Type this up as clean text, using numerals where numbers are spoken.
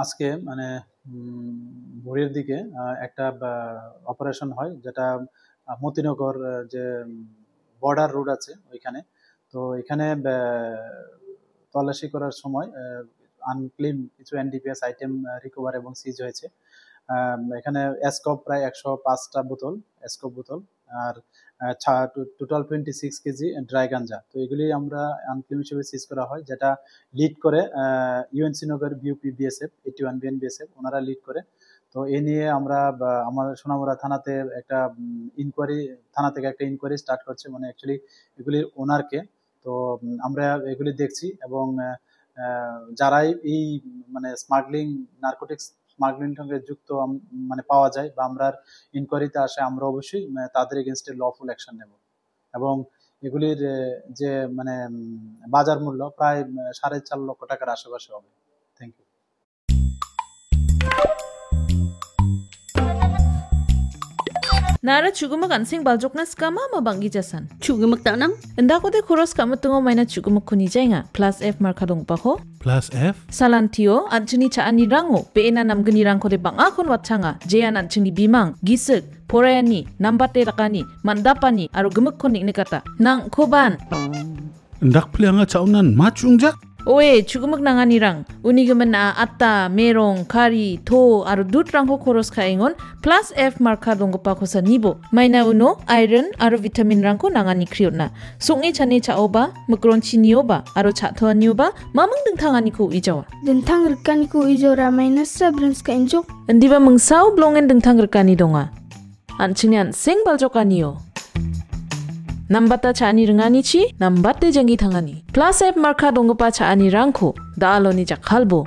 আজকে মানে ভোরের দিকে একটা অপারেশন হয়, যেটা মতিনগর যে বর্ডার রোড আছে ওইখানে। তো এখানে তল্লাশি করার সময় আনক্লিন কিছু এনডিপিএস আইটেম রিকভার এবং সিজ হয়েছে। এখানে এসকপ প্রায় 105টা বোতল, এসকপ বোতল, আর টোটাল 26 কেজি ড্রাই গাঞ্জা। তো এগুলি আমরা আনক্লিন হিসেবে সিজ করা হয়, যেটা লিড করে ইউএনসি নগর বিউপি বিএসএফ 81 বিএন বিএসএফ, ওনারা লিড করে। তো এ নিয়ে আমরা আমাদের সোনামুড়া থানাতে একটা ইনকোয়ারি, থানা থেকে একটা ইনকোয়ারি স্টার্ট করছে, মানে অ্যাকচুয়ালি এগুলির ওনারকে। তো আমরা এগুলি দেখছি এবং যারাই এই মানে স্মাগলিং, নার্কোটিক্স স্মাগলিং সঙ্গে যুক্ত মানে পাওয়া যায় বা আমরা ইনকোয়ারিতে আসে, আমরা অবশ্যই তাদের এগেনস্টে লফুল অ্যাকশন নেব। এবং এগুলির যে মানে বাজার মূল্য প্রায় 4.5 লক্ষ টাকার আশেপাশে হবে। Thank you. Nara chugumak ansing baljokna skama ma bangi jasan. Chugumak tanang? Enda ko de khoros kamat tungo maina chugumak khuni jainga. Plus F markadong pa ko. Plus F? Salantio anchini cha ani rango. Peena namgani rang ko de banga kon watchanga. Jean anchini bimang gisik porayani nambate rakani mandapani aro gemuk konik nikata. Nang koban. Ndak plianga chaunan machungja? Oe chugumak nangani rang. Unigaman na atta merong kari to aro dut rang ko khoros kaingon. Plus F markadong pa ko sa nibo. Maina uno iron aro vitamin rang ko nangani kriotna. Sungi chane cha oba mukron chinioba aro cha thoa nioba mamang dengtangani ko ijawa. Dengtang rekani ko ijora minus sabrins ka injok. Endiba mengsau blongen dengtang rekani donga. Anchini ansing baljokaniyo. Nambata chani rengani chi, nambate jangi thangani. Plus F marka dongpa chani rangko, daaloni jakhalbo.